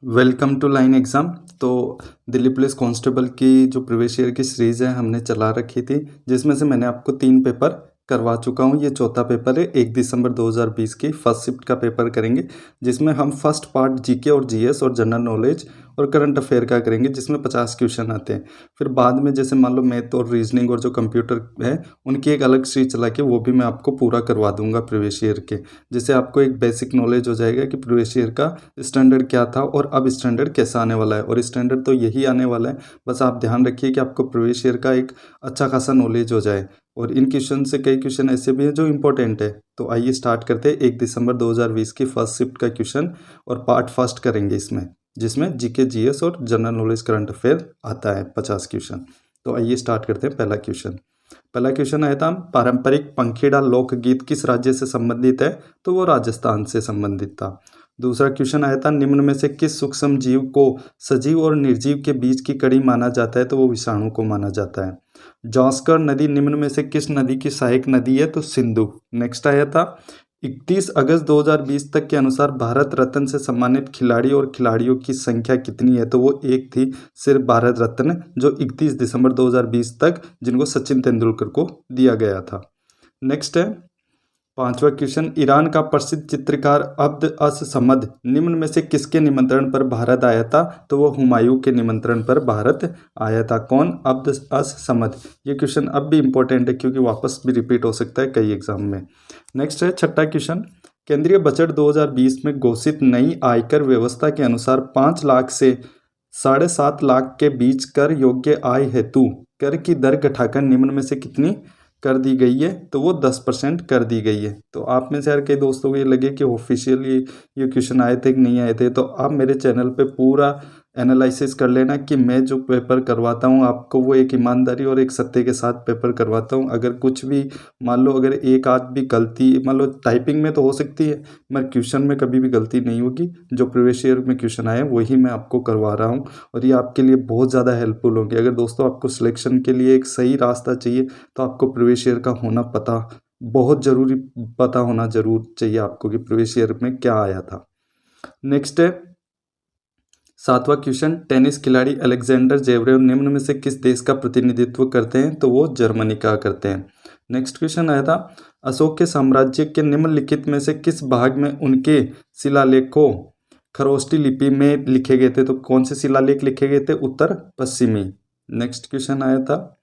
Welcome to line exam. तो Delhi police constable की जो प्रीवियस ईयर की सीरीज़ है हमने चला रखी थी, जिसमें से मैंने आपको 3 पेपर करवा चुका हूँ। ये चौथा पेपर है। 1 दिसंबर 2020 की फर्स्ट शिफ्ट का पेपर करेंगे, जिसमें हम फर्स्ट पार्ट जीके और जीएस और जनरल नॉलेज और करंट अफेयर का करेंगे, जिसमें 50 क्वेश्चन आते हैं। फिर बाद में जैसे मान लो मैथ और रीजनिंग और जो कंप्यूटर है उनकी एक अलग सीरीज चला के वो भी मैं आपको पूरा करवा दूंगा प्रीवियस ईयर के, जिससे आपको एक बेसिक नॉलेज हो जाएगा कि प्रीवियस ईयर का स्टैंडर्ड क्या था और अब स्टैंडर्ड कैसा आने वाला है। और स्टैंडर्ड तो यही आने वाला है, बस आप ध्यान रखिए कि आपको प्रीवियस ईयर का एक अच्छा खासा नॉलेज हो जाए। और इन क्वेश्चन से कई क्वेश्चन ऐसे भी हैं जो इंपॉर्टेंट है। तो आइए स्टार्ट करते हैं 1 दिसंबर 2020 की फर्स्ट शिफ्ट का क्वेश्चन और पार्ट फर्स्ट करेंगे इसमें, जिसमें जीके जीएस और जनरल नॉलेज करंट अफेयर आता है 50 क्वेश्चन। तो आइए स्टार्ट करते हैं। पहला क्वेश्चन आया था, पारंपरिक पंखीड़ा लोकगीत किस राज्य से संबंधित है? तो वो राजस्थान से संबंधित था। दूसरा क्वेश्चन आया था, निम्न में से किस सूक्ष्म जीव को सजीव और निर्जीव के बीच की कड़ी माना जाता है? तो वो विषाणु को माना जाता है। जास्कर नदी निम्न में से किस नदी की सहायक नदी है? तो सिंधु। नेक्स्ट आया था, 31 अगस्त 2020 तक के अनुसार भारत रत्न से सम्मानित खिलाड़ी और खिलाड़ियों की संख्या कितनी है? तो वो एक थी सिर्फ भारत रत्न, जो 31 दिसंबर 2020 तक जिनको सचिन तेंदुलकर को दिया गया था। नेक्स्ट है पांचवा क्वेश्चन, ईरान का प्रसिद्ध चित्रकार अब्द अस समद निम्न में से किसके निमंत्रण पर भारत आया था? तो वो हुमायूं के निमंत्रण पर भारत आया था। कौन? अब्द अस समद। ये क्वेश्चन अब भी इंपॉर्टेंट है क्योंकि वापस भी रिपीट हो सकता है कई एग्जाम में। नेक्स्ट है छठा क्वेश्चन, केंद्रीय बजट 2020 में घोषित नई आयकर व्यवस्था के अनुसार 5 लाख से 7.5 लाख के बीच कर योग्य आय हेतु कर की दर घटाकर निम्न में से कितनी कर दी गई है? तो वो 10% कर दी गई है। तो आप में से यार कई दोस्तों को ये लगे कि ऑफिशियली ये क्वेश्चन आए थे कि नहीं आए थे, तो आप मेरे चैनल पे पूरा एनालिसिस कर लेना कि मैं जो पेपर करवाता हूँ आपको वो एक ईमानदारी और एक सत्य के साथ पेपर करवाता हूँ। अगर कुछ भी मान लो, अगर एक आध भी गलती मान लो टाइपिंग में तो हो सकती है, मगर क्वेश्चन में कभी भी गलती नहीं होगी। जो प्रीवियस ईयर में क्वेश्चन आए वही मैं आपको करवा रहा हूँ और ये आपके लिए बहुत ज़्यादा हेल्पफुल होंगे। अगर दोस्तों आपको सिलेक्शन के लिए एक सही रास्ता चाहिए तो आपको प्रीवियस ईयर का होना पता बहुत ज़रूरी, पता होना ज़रूर चाहिए आपको कि प्रीवियस ईयर में क्या आया था। नेक्स्ट है सातवां क्वेश्चन, टेनिस खिलाड़ी अलेक्जेंडर जेवरेव निम्न में से किस देश का प्रतिनिधित्व करते हैं? तो वो जर्मनी का करते हैं। नेक्स्ट क्वेश्चन आया था, अशोक के साम्राज्य के निम्नलिखित में से किस भाग में उनके शिलालेखों खरोष्टी लिपि में लिखे गए थे? तो कौन से शिलालेख लिखे गए थे? उत्तर पश्चिमी। नेक्स्ट क्वेश्चन आया था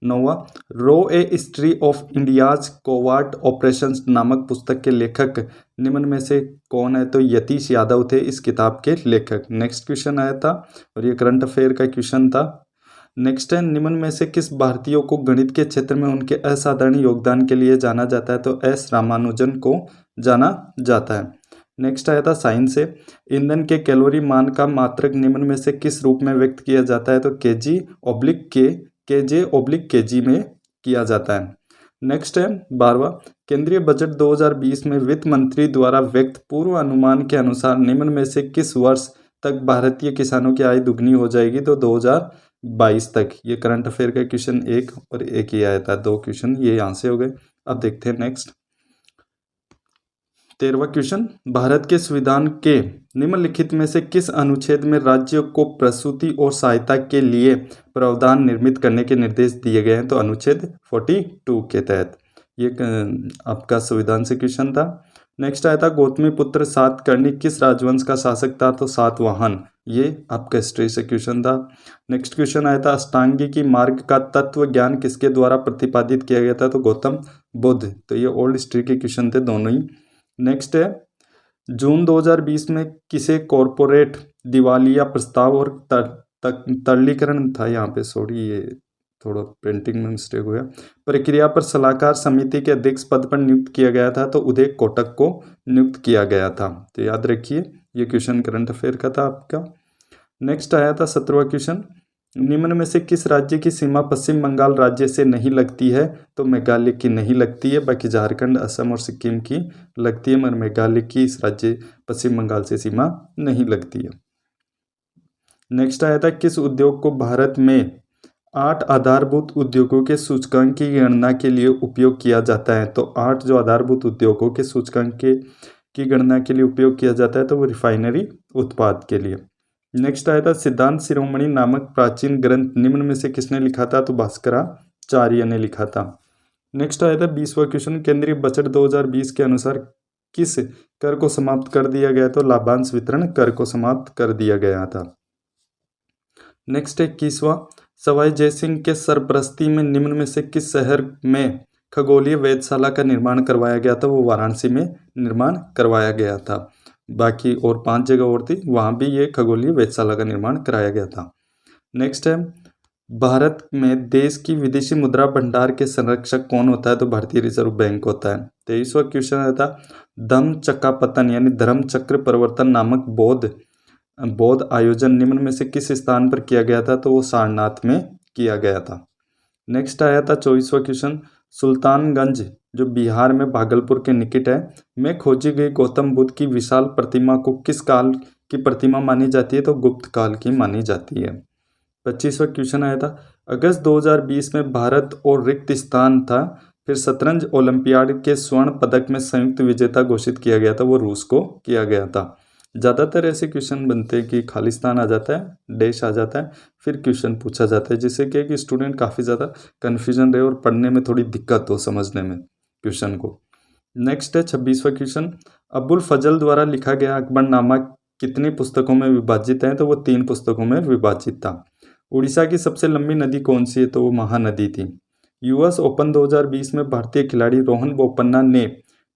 नौवा, रो ए हिस्ट्री ऑफ इंडियाज कोवार्ट ऑपरेशंस नामक पुस्तक के लेखक निम्न में से कौन है? तो यतीश यादव थे इस किताब के लेखक। नेक्स्ट क्वेश्चन आया था और ये करंट अफेयर का क्वेश्चन था। नेक्स्ट है, निम्न में से किस भारतीय को गणित के क्षेत्र में उनके असाधारण योगदान के लिए जाना जाता है? तो एस रामानुजन को जाना जाता है। नेक्स्ट आया था साइंस से, ईंधन के कैलोरी मान का मात्रक निम्न में से किस रूप में व्यक्त किया जाता है? तो केजे/के में किया जाता है। नेक्स्ट है 12वां, केंद्रीय बजट 2020 में वित्त मंत्री द्वारा व्यक्त पूर्व अनुमान के अनुसार निम्न में से किस वर्ष तक भारतीय किसानों की आय दुगनी हो जाएगी? तो 2022 तक। ये करंट अफेयर का क्वेश्चन एक और एक ही आया था, 2 क्वेश्चन ये यहाँ से हो गए। अब देखते हैं नेक्स्ट 13वां क्वेश्चन, भारत के संविधान के निम्नलिखित में से किस अनुच्छेद में राज्यों को प्रसूति और सहायता के लिए प्रावधान निर्मित करने के निर्देश दिए गए हैं? तो अनुच्छेद 42 के तहत। ये आपका संविधान से क्वेश्चन था। नेक्स्ट आया था, गौतमी पुत्र सातकर्णी किस राजवंश का शासक था? तो सातवाहन। ये आपका हिस्ट्री से क्वेश्चन था। नेक्स्ट क्वेश्चन आया था, अष्टांगी की मार्ग का तत्व ज्ञान किसके द्वारा प्रतिपादित किया गया था? तो गौतम बुद्ध। तो ये ओल्ड हिस्ट्री के क्वेश्चन थे दोनों ही। नेक्स्ट है, जून 2020 में किसे कॉरपोरेट दिवालिया प्रस्ताव और तरलीकरण था यहाँ पे, सॉरी ये थोड़ा प्रिंटिंग में मिस्टेक हो गया, प्रक्रिया पर सलाहकार समिति के अध्यक्ष पद पर नियुक्त किया गया था? तो उदय कोटक को नियुक्त किया गया था। तो याद रखिए ये क्वेश्चन करंट अफेयर का था आपका। नेक्स्ट आया था 17वां क्वेश्चन, निम्न में से किस राज्य की सीमा पश्चिम बंगाल राज्य से नहीं लगती है? तो मेघालय की नहीं लगती है, बाकी झारखंड, असम और सिक्किम की लगती है, मगर मेघालय की इस राज्य पश्चिम बंगाल से सीमा नहीं लगती है। नेक्स्ट आया था, किस उद्योग को भारत में 8 आधारभूत उद्योगों के सूचकांक की गणना के लिए उपयोग किया जाता है? तो 8 जो आधारभूत उद्योगों के सूचकांक की गणना के लिए उपयोग किया जाता है तो वो रिफाइनरी उत्पाद के लिए। नेक्स्ट आया था सिद्धांत शिरोमणि नामक प्राचीन ग्रंथ निम्न में से किसने लिखा था? तो भास्कराचार्य ने लिखा था। नेक्स्ट आया था 20वां क्वेश्चन, केंद्रीय बजट 2020 के अनुसार किस कर को समाप्त कर दिया गया? तो लाभांश वितरण कर को समाप्त कर दिया गया था। नेक्स्ट 21वां, सवाई जयसिंह के सरपरस्ती में निम्न में से किस शहर में खगोलीय वेधशाला का निर्माण करवाया गया था? वो वाराणसी में निर्माण करवाया गया था। बाकी और 5 जगह और थी, वहाँ भी ये खगोलीय वेधशाला का निर्माण कराया गया था। नेक्स्ट है, भारत में देश की विदेशी मुद्रा भंडार के संरक्षक कौन होता है? तो भारतीय रिजर्व बैंक होता है। 23वां क्वेश्चन आया था धम्म चक्कापतन यानी धर्म चक्र परिवर्तन नामक बौद्ध आयोजन निम्न में से किस स्थान पर किया गया था? तो वो सारनाथ में किया गया था। नेक्स्ट आया था 24वां क्वेश्चन, सुल्तानगंज जो बिहार में भागलपुर के निकट है में खोजी गई गौतम बुद्ध की विशाल प्रतिमा को किस काल की प्रतिमा मानी जाती है? तो गुप्त काल की मानी जाती है। 25वां क्वेश्चन आया था अगस्त 2020 में भारत और रिक्त स्थान था, फिर शतरंज ओलंपियाड के स्वर्ण पदक में संयुक्त विजेता घोषित किया गया था, वो रूस को किया गया था। ज़्यादातर ऐसे क्वेश्चन बनते हैं कि खालिस्तान आ जाता है, देश आ जाता है, फिर क्वेश्चन पूछा जाता है, जिससे कि स्टूडेंट काफ़ी ज़्यादा कन्फ्यूजन रहे और पढ़ने में थोड़ी दिक्कत हो समझने में क्वेश्चन को। नेक्स्ट है 26वां क्वेश्चन, अबुल फजल द्वारा लिखा गया अकबरनामा कितनी पुस्तकों में विभाजित है? तो वो 3 पुस्तकों में विभाजित था। उड़ीसा की सबसे लंबी नदी कौन सी है? तो वो महानदी थी। यूएस ओपन 2020 में भारतीय खिलाड़ी रोहन बोपन्ना ने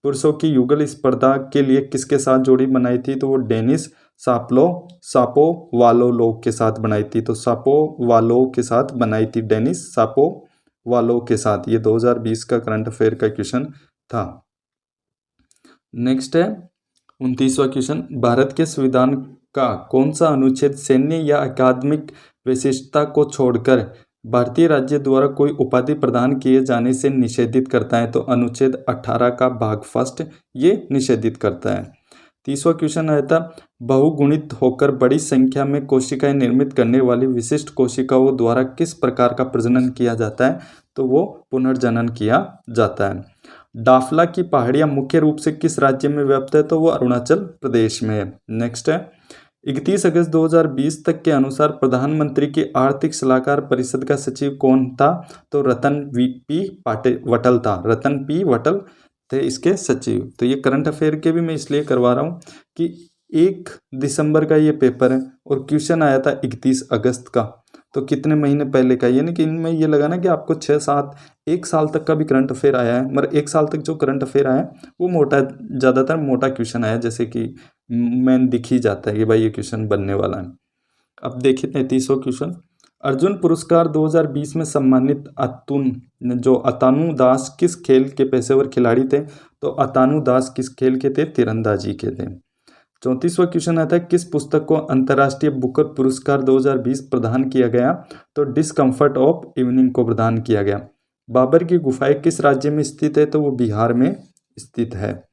पुरुषों की युगल स्पर्धा के लिए किसके साथ जोड़ी बनाई थी? तो वो डेनिस सापोवालोव के साथ बनाई थी। तो सापोवालोव के साथ बनाई थी, डेनिस सापोवालोव के साथ। ये 2020 का करंट अफेयर का क्वेश्चन था। नेक्स्ट है 29वां क्वेश्चन, भारत के संविधान का कौन सा अनुच्छेद सैन्य या अकादमिक विशिष्टता को छोड़कर भारतीय राज्य द्वारा कोई उपाधि प्रदान किए जाने से निषेधित करता है? तो अनुच्छेद 18 का भाग फर्स्ट ये निषेधित करता है। 30वां क्वेश्चन आया था बहुगुणित होकर बड़ी संख्या में कोशिकाएं निर्मित करने वाली विशिष्ट कोशिकाओं द्वारा किस प्रकार का प्रजनन किया जाता है? तो वो पुनर्जनन किया जाता है। डाफला की पहाड़ियाँ मुख्य रूप से किस राज्य में व्याप्त है? तो वो अरुणाचल प्रदेश में है। नेक्स्ट है 31 अगस्त 2020 तक के अनुसार प्रधानमंत्री की आर्थिक सलाहकार परिषद का सचिव कौन था? तो रतन पी वटल था। रतन पी वटल थे इसके सचिव। तो ये करंट अफेयर के भी मैं इसलिए करवा रहा हूँ कि 1 दिसंबर का ये पेपर है और क्वेश्चन आया था 31 अगस्त का, तो कितने महीने पहले का, यानी कि इनमें ये लगा ना कि आपको 6-7 1 साल तक का भी करंट अफेयर आया है, मगर 1 साल तक जो करंट अफेयर आया है वो मोटा, ज़्यादातर मोटा क्वेश्चन आया, जैसे कि मैन दिख ही जाता है कि भाई ये क्वेश्चन बनने वाला है। अब देखिए 33वां क्वेश्चन, अर्जुन पुरस्कार 2020 में सम्मानित अतानु दास किस खेल के पेशेवर खिलाड़ी थे? तो अतानु दास किस खेल के थे? तीरंदाजी के थे। 34वां क्वेश्चन आता है किस पुस्तक को अंतर्राष्ट्रीय बुकर पुरस्कार 2020 प्रदान किया गया? तो डिस्कम्फर्ट ऑफ इवनिंग को प्रदान किया गया। बाबर की गुफाएं किस राज्य में स्थित है? तो वो बिहार में स्थित है।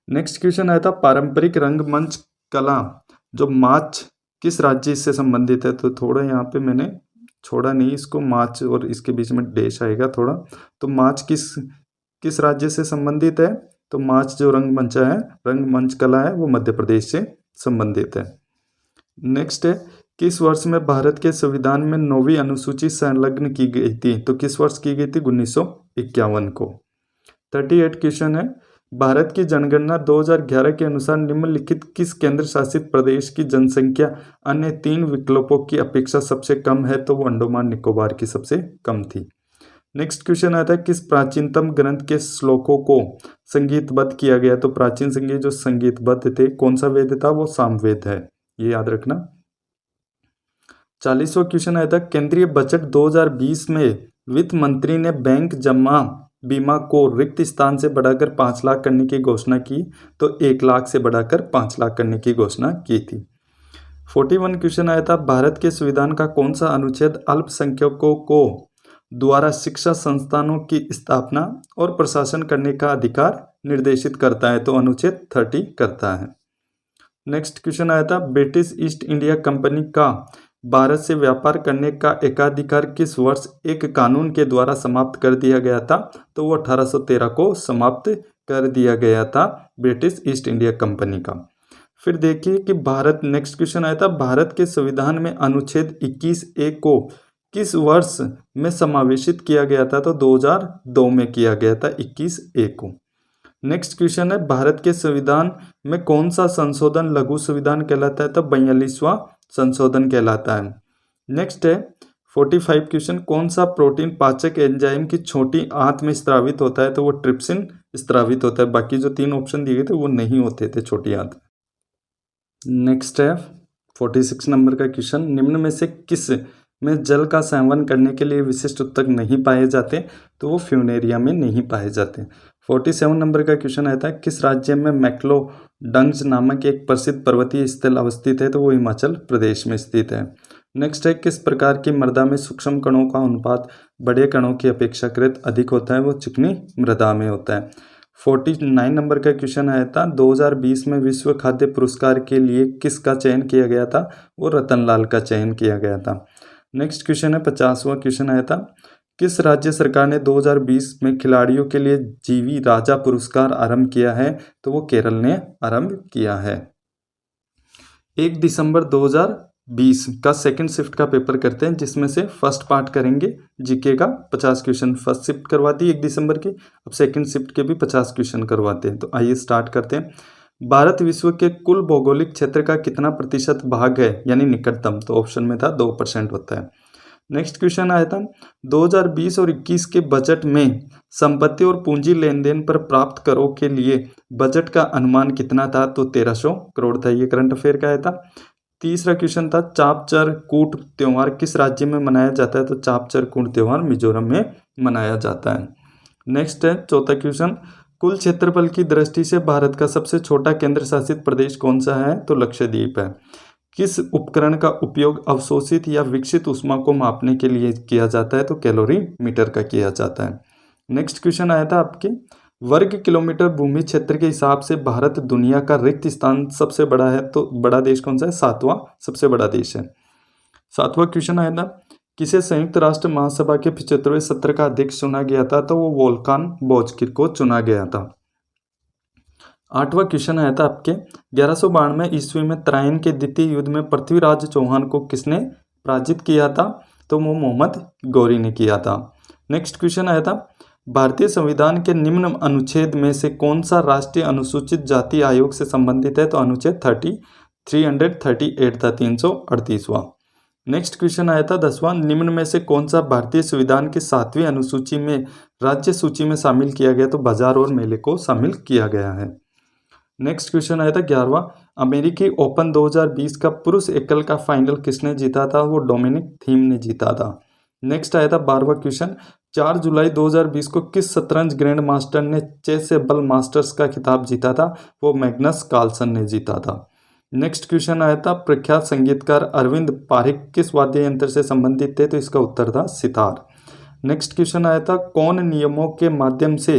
नेक्स्ट क्वेश्चन आया था पारंपरिक रंगमंच कला जो मार्च किस राज्य से संबंधित है? तो थोड़ा यहाँ पे मैंने छोड़ा नहीं इसको, मार्च और इसके बीच में डैश आएगा थोड़ा, तो मार्च किस राज्य से संबंधित है? तो मार्च जो रंगमंच कला है वो मध्य प्रदेश से संबंधित है। नेक्स्ट है किस वर्ष में भारत के संविधान में 9वीं अनुसूची संलग्न की गई थी? तो किस वर्ष की गई थी? 1951 को। 38 क्वेश्चन है भारत की जनगणना 2011 के अनुसार निम्नलिखित किस केंद्र शासित प्रदेश की जनसंख्या अन्य 3 विकल्पों की अपेक्षा सबसे कम है? तो वो अंडमान निकोबार की सबसे कम थी। नेक्स्ट क्वेश्चन आता है किस प्राचीनतम ग्रंथ के श्लोकों को संगीतबद्ध किया गया? तो प्राचीन संगीत जो संगीतबद्ध थे, कौन सा वेद था? वो सामवेद है, ये याद रखना। 40वां क्वेश्चन आया था केंद्रीय बजट 2020 में वित्त मंत्री ने बैंक जमा बीमा को रिक्त स्थान से बढ़ाकर 5 लाख करने की घोषणा की, तो 1 लाख से बढ़ाकर 5 लाख करने की घोषणा की थी। 41 क्वेश्चन आया था भारत के संविधान का कौन सा अनुच्छेद अल्पसंख्यकों को द्वारा शिक्षा संस्थानों की स्थापना और प्रशासन करने का अधिकार निर्देशित करता है? तो अनुच्छेद 30 करता है। नेक्स्ट क्वेश्चन आया था ब्रिटिश ईस्ट इंडिया कंपनी का भारत से व्यापार करने का एकाधिकार किस वर्ष एक कानून के द्वारा समाप्त कर दिया गया था? तो वो 1813 को समाप्त कर दिया गया था ब्रिटिश ईस्ट इंडिया कंपनी का। फिर देखिए कि भारत, नेक्स्ट क्वेश्चन आया था, भारत के संविधान में अनुच्छेद 21A को किस वर्ष में समावेशित किया गया था? तो 2002 में किया गया था 21A को। नेक्स्ट क्वेश्चन है, भारत के संविधान में कौन सा संशोधन लघु संविधान कहलाता है? तो 42वां संशोधन कहलाता है। नेक्स्ट है 45 क्वेश्चन, कौन सा प्रोटीन पाचक एंजाइम की छोटी आंत में स्रावित होता है? तो वो ट्रिप्सिन स्रावित होता है। बाकी जो 3 ऑप्शन दिए गए थे वो नहीं होते थे छोटी आंत। नेक्स्ट है 46 नंबर का क्वेश्चन, निम्न में से किस में जल का सेवन करने के लिए विशिष्ट उत्तक नहीं पाए जाते? तो वो फ्यूनेरिया में नहीं पाए जाते। 47 नंबर का क्वेश्चन आता है, किस राज्य में मैक्लोडगंज नामक एक प्रसिद्ध पर्वतीय स्थल अवस्थित है? तो वो हिमाचल प्रदेश में स्थित है। नेक्स्ट है, किस प्रकार की मृदा में सूक्ष्म कणों का अनुपात बड़े कणों की अपेक्षाकृत अधिक होता है? वो चिकनी मृदा में होता है। 49 नंबर का क्वेश्चन आया था, 2020 में विश्व खाद्य पुरस्कार के लिए किसका चयन किया गया था? वो रतनलाल का चयन किया गया था। नेक्स्ट क्वेश्चन है 50वां क्वेश्चन आया था, किस राज्य सरकार ने 2020 में खिलाड़ियों के लिए जीवी राजा पुरस्कार आरंभ किया है? तो वो केरल ने आरंभ किया है। 1 दिसंबर 2020 का सेकंड शिफ्ट का पेपर करते हैं, जिसमें से फर्स्ट पार्ट करेंगे जीके का 50 क्वेश्चन फर्स्ट शिफ्ट करवाती है 1 दिसंबर की, अब सेकंड शिफ्ट के भी 50 क्वेश्चन करवाते हैं। तो आइए स्टार्ट करते हैं। भारत विश्व के कुल भौगोलिक क्षेत्र का कितना प्रतिशत भाग है, यानी निकटतम? तो ऑप्शन में था 2% होता है। नेक्स्ट क्वेश्चन आया था, 2020 और 21 के बजट में संपत्ति और पूंजी लेन देन पर प्राप्त करों के लिए बजट का अनुमान कितना था? तो 1300 करोड़ था। ये करंट अफेयर का आया था। तीसरा क्वेश्चन था, चापचर कूट त्योहार किस राज्य में मनाया जाता है? तो चापचर कूट त्योहार मिजोरम में मनाया जाता है। नेक्स्ट है चौथा क्वेश्चन, कुल क्षेत्रफल की दृष्टि से भारत का सबसे छोटा केंद्र शासित प्रदेश कौन सा है? तो लक्षद्वीप है। किस उपकरण का उपयोग अवशोषित या विकसित ऊष्मा को मापने के लिए किया जाता है? तो कैलोरीमीटर का किया जाता है। नेक्स्ट क्वेश्चन आया था आपके, वर्ग किलोमीटर भूमि क्षेत्र के हिसाब से भारत दुनिया का रिक्त स्थान सबसे बड़ा है, तो बड़ा देश कौन सा है? 7वां सबसे बड़ा देश है। 7वां क्वेश्चन आया था, किसे संयुक्त राष्ट्र महासभा के 75वें सत्र का अध्यक्ष चुना गया था? तो वो वोल्कान बोजकिर को चुना गया था। 8वां क्वेश्चन आया था आपके, 1192 ईस्वी में त्रायन के द्वितीय युद्ध में पृथ्वीराज चौहान को किसने पराजित किया था? तो वो मोहम्मद गौरी ने किया था। नेक्स्ट क्वेश्चन आया था, भारतीय संविधान के निम्न अनुच्छेद में से कौन सा राष्ट्रीय अनुसूचित जाति आयोग से संबंधित है? तो अनुच्छेद 338 था, 338वां। नेक्स्ट क्वेश्चन आया था 10वां, निम्न में से कौन सा भारतीय संविधान की 7वीं अनुसूची में राज्य सूची में शामिल किया गया? तो बाजार और मेले को शामिल किया गया है। नेक्स्ट क्वेश्चन आया था 11वां, अमेरिकी ओपन 2020 का पुरुष एकल का फाइनल किसने जीता था? वो डोमिनिक थीम ने जीता था। नेक्स्ट आया था 12वां क्वेश्चन, 4 जुलाई 2020 को किस शतरंज ग्रैंड मास्टर ने चेसएबल मास्टर्स का खिताब जीता था? वो मैग्नस कार्लसन ने जीता था। नेक्स्ट क्वेश्चन आया था, प्रख्यात संगीतकार अरविंद पारिक किस वाद्य यंत्र से संबंधित थे? तो इसका उत्तर था सितार। नेक्स्ट क्वेश्चन आया था, कौन नियमों के माध्यम से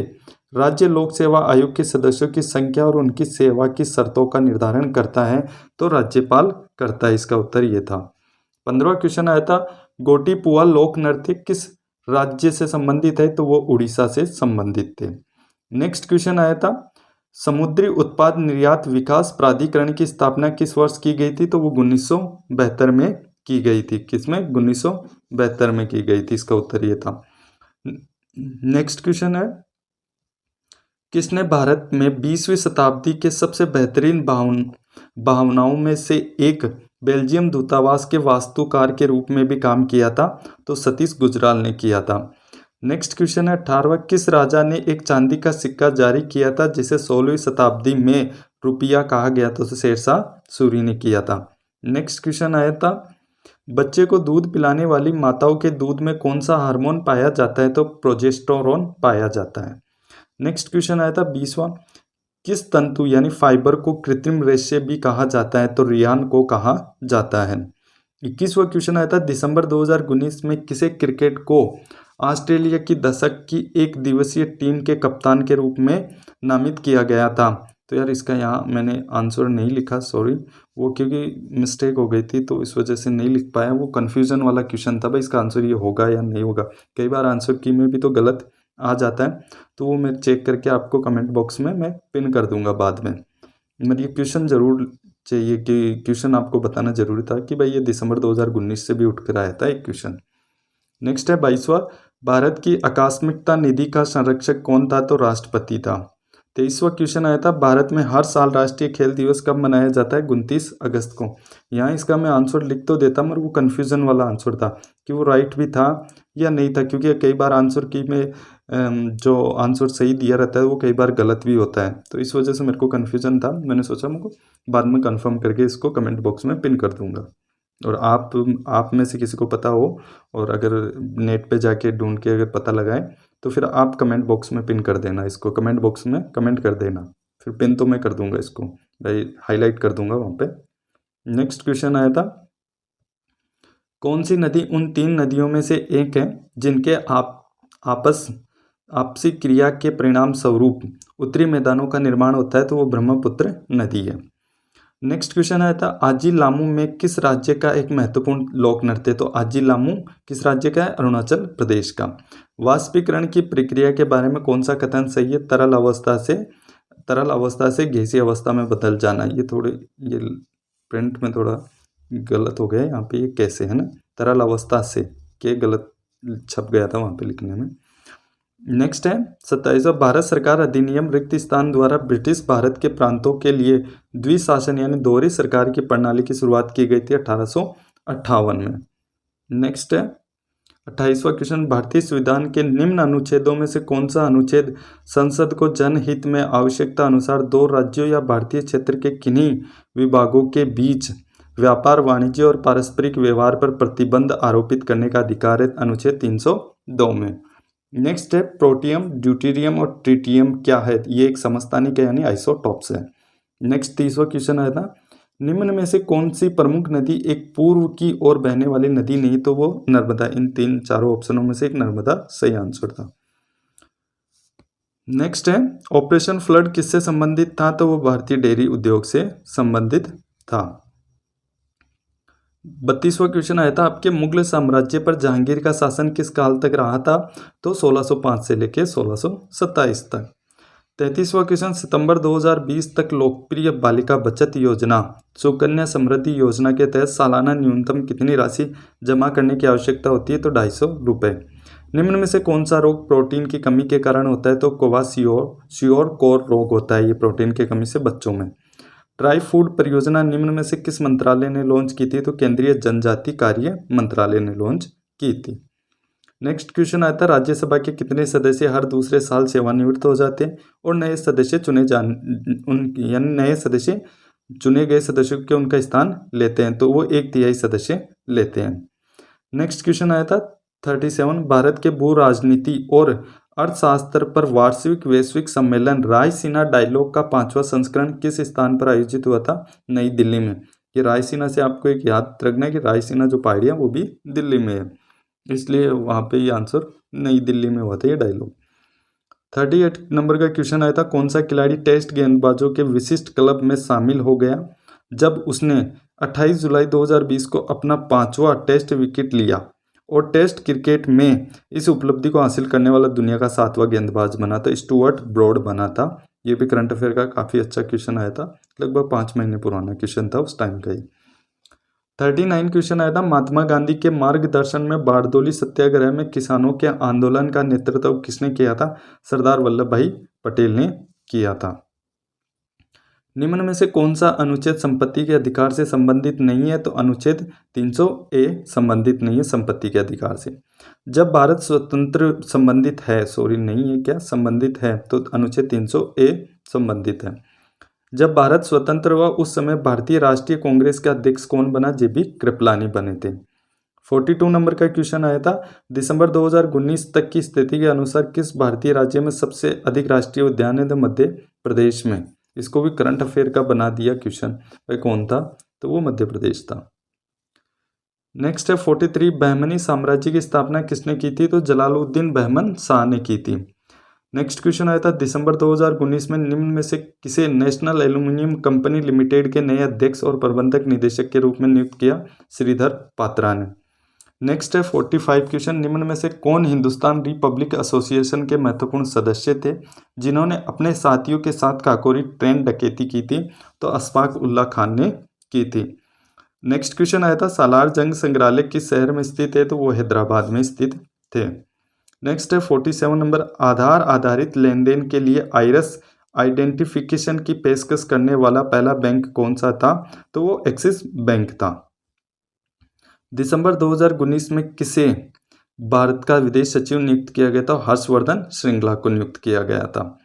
राज्य लोक सेवा आयोग के सदस्यों की संख्या और उनकी सेवा की शर्तों का निर्धारण करता है? तो राज्यपाल करता है। इसका उत्तर ये था। 15वां क्वेश्चन आया था, गोटीपुआ लोक नृत्य किस राज्य से संबंधित है? तो वो उड़ीसा से संबंधित थे। नेक्स्ट क्वेश्चन आया था, समुद्री उत्पाद निर्यात विकास प्राधिकरण की स्थापना किस वर्ष की गई थी? तो वो 1972 में की गई थी। किसमें? 1972 में की गई थी। इसका उत्तर ये था। नेक्स्ट क्वेश्चन है, किसने भारत में 20वीं शताब्दी के सबसे बेहतरीन भावनाओं में से एक बेल्जियम दूतावास के वास्तुकार के रूप में भी काम किया था? तो सतीश गुजराल ने किया था। नेक्स्ट क्वेश्चन है 18वां, किस राजा ने एक चांदी का सिक्का जारी किया था जिसे 16वीं शताब्दी में रुपया कहा गया था? तो शेरशाह सूरी ने किया था। नेक्स्ट क्वेश्चन आया था, बच्चे को दूध पिलाने वाली माताओं के दूध में कौन सा हार्मोन पाया जाता है? तो प्रोजेस्टेरोन पाया जाता है। नेक्स्ट क्वेश्चन आया था 20वां, किस तंतु यानी फाइबर को कृत्रिम रेशे भी कहा जाता है? तो रियान को कहा जाता है। 21वां क्वेश्चन आया था, दिसंबर 2019 में किसे क्रिकेट को ऑस्ट्रेलिया की दशक की एक दिवसीय टीम के कप्तान के रूप में नामित किया गया था? तो यार इसका यहाँ मैंने आंसर नहीं लिखा, सॉरी, वो क्योंकि मिस्टेक हो गई थी तो इस वजह से नहीं लिख पाया। वो कन्फ्यूजन वाला क्वेश्चन था भाई, इसका आंसर ये होगा या नहीं होगा। कई बार आंसर की में भी तो गलत आ जाता है, तो वो मैं चेक करके आपको कमेंट बॉक्स में मैं पिन कर दूंगा बाद में। मतलब ये क्वेश्चन जरूर चाहिए कि क्वेश्चन आपको बताना जरूरी था कि भाई ये दिसंबर 2019 से भी उठ कर आया था एक क्वेश्चन। नेक्स्ट है 22वां, भारत की आकस्मिकता निधि का संरक्षक कौन था? तो राष्ट्रपति था। 23वां क्वेश्चन आया था, भारत में हर साल राष्ट्रीय खेल दिवस कब मनाया जाता है? 29 अगस्त को। यहाँ इसका मैं आंसर लिख तो देता मगर वो कन्फ्यूजन वाला आंसर था कि वो राइट भी था या नहीं था, क्योंकि कई बार आंसर की में जो आंसर सही दिया रहता है वो कई बार गलत भी होता है, तो इस वजह से मेरे को कन्फ्यूजन था। मैंने सोचा मुझको बाद में कंफर्म करके इसको कमेंट बॉक्स में पिन कर दूंगा। और आप में से किसी को पता हो और अगर नेट पे जाके ढूंढ के अगर पता लगाए तो फिर आप कमेंट बॉक्स में पिन कर देना, इसको कमेंट बॉक्स में कमेंट कर देना, फिर पिन तो मैं कर दूंगा, इसको भाई हाईलाइट कर दूंगा वहाँ पे। नेक्स्ट क्वेश्चन आया था, कौन सी नदी उन 3 नदियों में से एक है जिनके आपसी क्रिया के परिणाम स्वरूप उत्तरी मैदानों का निर्माण होता है? तो वो ब्रह्मपुत्र नदी है। नेक्स्ट क्वेश्चन आया था, आजी लामू में किस राज्य का एक महत्वपूर्ण लोक नृत्य? तो आजी लामू किस राज्य का है? अरुणाचल प्रदेश का। वाष्पीकरण की प्रक्रिया के बारे में कौन सा कथन सही है? तरल अवस्था से गैसीय अवस्था में बदल जाना। ये प्रिंट में थोड़ा गलत हो गया यहाँ पे, ये कैसे है ना, तरल अवस्था से के गलत छप गया था वहाँ पे लिखने में। नेक्स्ट है 27वां, भारत सरकार अधिनियम रिक्त स्थान द्वारा ब्रिटिश भारत के प्रांतों के लिए द्विशासन यानी दोहरी सरकार की प्रणाली की शुरुआत की गई थी 1858 में। नेक्स्ट है 28वां क्वेश्चन, भारतीय संविधान के निम्न अनुच्छेदों में से कौन सा अनुच्छेद संसद को जनहित में आवश्यकता अनुसार 2 राज्यों या भारतीय क्षेत्र के किन्हीं विभागों के बीच व्यापार, वाणिज्य और पारस्परिक व्यवहार पर प्रतिबंध आरोपित करने का अधिकार है? अनुच्छेद 302 में। नेक्स्ट है प्रोटियम, ड्यूटेरियम और ट्रिटियम क्या है? ये एक समस्थानिक है यानी आइसोटॉप्स है। नेक्स्ट 30वां क्वेश्चन आया था, निम्न में से कौन सी प्रमुख नदी एक पूर्व की ओर बहने वाली नदी नहीं? तो वो नर्मदा। इन चारों ऑप्शनों में से एक नर्मदा सही आंसर था। नेक्स्ट है ऑपरेशन फ्लड किससे संबंधित था? तो वो भारतीय डेयरी उद्योग से संबंधित था। 32वां क्वेश्चन आया था, आपके मुगल साम्राज्य पर जहांगीर का शासन किस काल तक रहा था? तो 1605 से लेकर 1627 तक। 33वां क्वेश्चन, सितंबर 2020 तक लोकप्रिय बालिका बचत योजना सुकन्या समृद्धि योजना के तहत सालाना न्यूनतम कितनी राशि जमा करने की आवश्यकता होती है? तो 250 रुपये। निम्न में से कौन सा रोग प्रोटीन की कमी के कारण होता है? तो क्वाशियोर कोर रोग होता है ये प्रोटीन की कमी से बच्चों में। ट्राई फूड परियोजना निम्न में से किस मंत्रालय ने लॉन्च की थी? तो केंद्रीय जनजाति कार्य मंत्रालय ने लॉन्च की थी। नेक्स्ट क्वेश्चन आता है, राज्यसभा के कितने सदस्य हर दूसरे साल सेवानिवृत्त हो जाते हैं और नए सदस्य चुने गए सदस्यों के उनका स्थान लेते हैं? तो वो 1/3 सदस्य लेते हैं। नेक्स्ट क्वेश्चन आया था 37, भारत के भू राजनीति और अर्थशास्त्र पर वार्षिक वैश्विक सम्मेलन रायसीना डायलॉग का 5वां संस्करण किस स्थान पर आयोजित हुआ था? नई दिल्ली में। ये रायसीना से आपको एक याद रखना है कि रायसीना जो पहाड़ी है वो भी दिल्ली में है, इसलिए वहाँ पे ये आंसर नई दिल्ली में हुआ था ये डायलॉग। 38 नंबर का क्वेश्चन आया था, कौन सा खिलाड़ी टेस्ट गेंदबाजों के विशिष्ट क्लब में शामिल हो गया जब उसने 28 जुलाई 2020 को अपना 5वां टेस्ट विकेट लिया और टेस्ट क्रिकेट में इस उपलब्धि को हासिल करने वाला दुनिया का 7वां गेंदबाज बना था? स्टुअर्ट ब्रॉड बना था। ये भी करंट अफेयर का काफ़ी अच्छा क्वेश्चन आया था, लगभग 5 महीने पुराना क्वेश्चन था उस टाइम का ही। 39 क्वेश्चन आया था, महात्मा गांधी के मार्गदर्शन में बारडोली सत्याग्रह में किसानों के आंदोलन का नेतृत्व किसने किया था? सरदार वल्लभ भाई पटेल ने किया था। निम्न में से कौन सा अनुच्छेद संपत्ति के अधिकार से संबंधित नहीं है? तो अनुच्छेद 300A संबंधित नहीं है संपत्ति के अधिकार से। जब भारत स्वतंत्र संबंधित है, सॉरी नहीं है क्या, संबंधित है, तो अनुच्छेद 300A संबंधित है। जब भारत स्वतंत्र हुआ उस समय भारतीय राष्ट्रीय कांग्रेस के अध्यक्ष कौन बना? JB कृपलानी बने थे। 42 नंबर का क्वेश्चन आया था, दिसंबर 2019 तक की स्थिति के अनुसार किस भारतीय राज्य में सबसे अधिक राष्ट्रीय उद्यान है? तो मध्य प्रदेश में। इसको भी करंट अफेयर का बना दिया क्वेश्चन, भाई कौन था? तो वो मध्य प्रदेश था। नेक्स्ट है 43, बहमनी साम्राज्य की स्थापना किसने की थी? तो जलालुद्दीन बहमन शाह ने की थी। नेक्स्ट क्वेश्चन आया था, दिसंबर 2019 में निम्न में से किसे नेशनल एल्यूमिनियम कंपनी लिमिटेड के नए अध्यक्ष और प्रबंधक निदेशक के रूप में नियुक्त किया? श्रीधर पात्रा ने। नेक्स्ट है 45 क्वेश्चन, निम्न में से कौन हिंदुस्तान रिपब्लिक एसोसिएशन के महत्वपूर्ण सदस्य थे जिन्होंने अपने साथियों के साथ काकोरी ट्रेन डकैती की थी? तो अशफाक उल्लाह खान ने की थी। नेक्स्ट क्वेश्चन आया था सालार जंग संग्रहालय किस शहर में स्थित है? तो वो हैदराबाद में स्थित थे। नेक्स्ट है 47 नंबर, आधार आधारित लेन देन के लिए आइरस आइडेंटिफिकेशन की पेशकश करने वाला पहला बैंक कौन सा था? तो वो एक्सिस बैंक था। दिसंबर 2019 में किसे भारत का विदेश सचिव नियुक्त किया गया था? हर्षवर्धन श्रृंगला को नियुक्त किया गया था।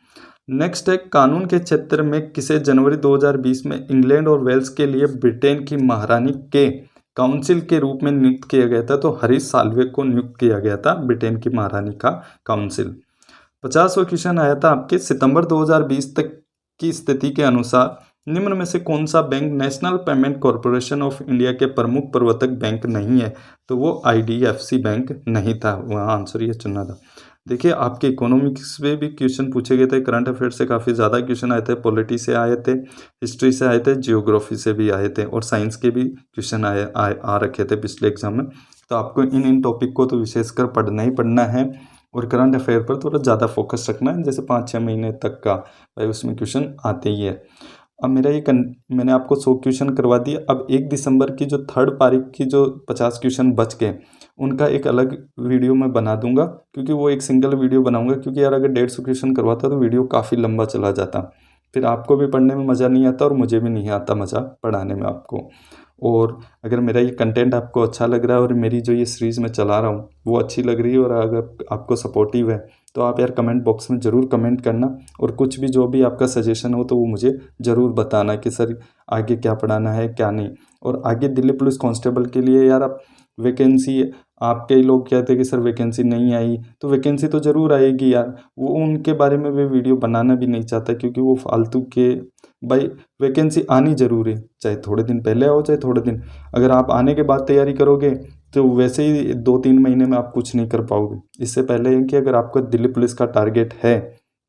नेक्स्ट है कानून के क्षेत्र में किसे जनवरी 2020 में इंग्लैंड और वेल्स के लिए ब्रिटेन की महारानी के काउंसिल के रूप में नियुक्त किया गया था? तो हरीश साल्वे को नियुक्त किया गया था ब्रिटेन की महारानी का काउंसिल। 50वां क्वेश्चन आया था आपके सितंबर 2020 तक की स्थिति के अनुसार निम्न में से कौन सा bank national payment corporation of India के प्रमुख प्रवर्तक बैंक नहीं है? तो वो IDFC बैंक नहीं था, वहाँ आंसर ये चुनना था। देखिए आपके इकोनॉमिक्स में भी क्वेश्चन पूछे गए थे, करंट अफेयर से काफ़ी ज़्यादा क्वेश्चन आए थे, पॉलिटी से आए थे, हिस्ट्री से आए थे, जियोग्राफी से भी आए थे और साइंस के भी क्वेश्चन आ रखे थे पिछले एग्जाम में। तो आपको इन टॉपिक को तो विशेषकर पढ़ना ही पढ़ना है और करंट अफेयर पर थोड़ा ज़्यादा फोकस रखना है, जैसे 5-6 महीने तक का भाई उसमें क्वेश्चन आते ही है। अब मेरा मैंने आपको 100 क्वेश्चन करवा दिए। अब 1 दिसंबर की जो 3rd तारीख की जो 50 क्वेश्चन बच गए उनका एक अलग वीडियो मैं बना दूंगा, क्योंकि वो एक सिंगल वीडियो बनाऊंगा, क्योंकि यार अगर 150 क्वेश्चन करवाता तो वीडियो काफ़ी लंबा चला जाता, फिर आपको भी पढ़ने में मज़ा नहीं आता और मुझे भी नहीं आता मज़ा पढ़ाने में आपको। और अगर मेरा ये कंटेंट आपको अच्छा लग रहा है और मेरी जो ये सीरीज़ मैं चला रहा हूँ वो अच्छी लग रही है और अगर आपको सपोर्टिव है तो आप यार कमेंट बॉक्स में ज़रूर कमेंट करना, और कुछ भी जो भी आपका सजेशन हो तो वो मुझे ज़रूर बताना कि सर आगे क्या पढ़ाना है क्या नहीं। और आगे दिल्ली पुलिस कांस्टेबल के लिए यार आप वैकेंसी, आप कई लोग कहते हैं कि सर वैकेंसी नहीं आई, तो वैकेंसी तो ज़रूर आएगी यार, वो उनके बारे में वे वीडियो बनाना भी नहीं चाहता, क्योंकि वो फालतू के भाई वैकेंसी आनी ज़रूर है, चाहे थोड़े दिन पहले आओ चाहे थोड़े दिन, अगर आप आने के बाद तैयारी करोगे तो वैसे ही 2-3 महीने में आप कुछ नहीं कर पाओगे। इससे पहले है कि अगर आपका दिल्ली पुलिस का टारगेट है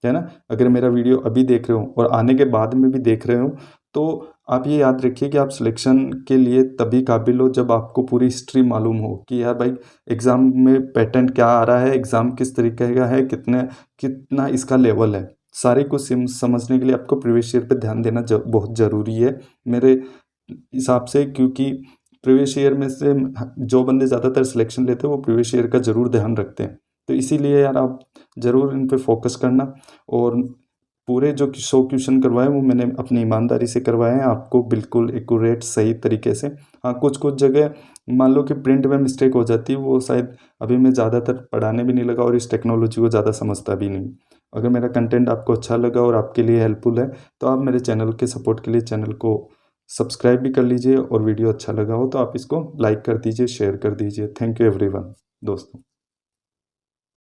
ना, अगर मेरा वीडियो अभी देख रहे हो और आने के बाद में भी देख रहे हो तो आप ये याद रखिए कि आप सिलेक्शन के लिए तभी काबिल हो जब आपको पूरी हिस्ट्री मालूम हो कि यार भाई एग्ज़ाम में पैटर्न क्या आ रहा है, एग्ज़ाम किस तरीके का है, कितना इसका लेवल है, सारे कुछ समझने के लिए आपको प्रीवियस ईयर पे ध्यान देना बहुत ज़रूरी है मेरे हिसाब से, क्योंकि प्रीवियस ईयर में से जो बंदे ज़्यादातर सिलेक्शन लेते हैं वो प्रीवियस ईयर का ज़रूर ध्यान रखते हैं। तो इसीलिए यार आप ज़रूर इन पे फोकस करना, और पूरे जो 100 क्वेश्चन करवाए वो मैंने अपनी ईमानदारी से करवाए हैं आपको बिल्कुल एक्यूरेट सही तरीके से। हाँ, कुछ जगह मान लो कि प्रिंट में मिस्टेक हो जाती है, वो शायद अभी मैं ज़्यादातर पढ़ाने भी नहीं लगा और इस टेक्नोलॉजी को ज़्यादा समझता भी नहीं। अगर मेरा कंटेंट आपको अच्छा लगा और आपके लिए हेल्पफुल है तो आप मेरे चैनल के सपोर्ट के लिए चैनल को सब्सक्राइब भी कर लीजिए, और वीडियो अच्छा लगा हो तो आप इसको लाइक कर दीजिए, शेयर कर दीजिए। थैंक यू एवरीवन दोस्तों।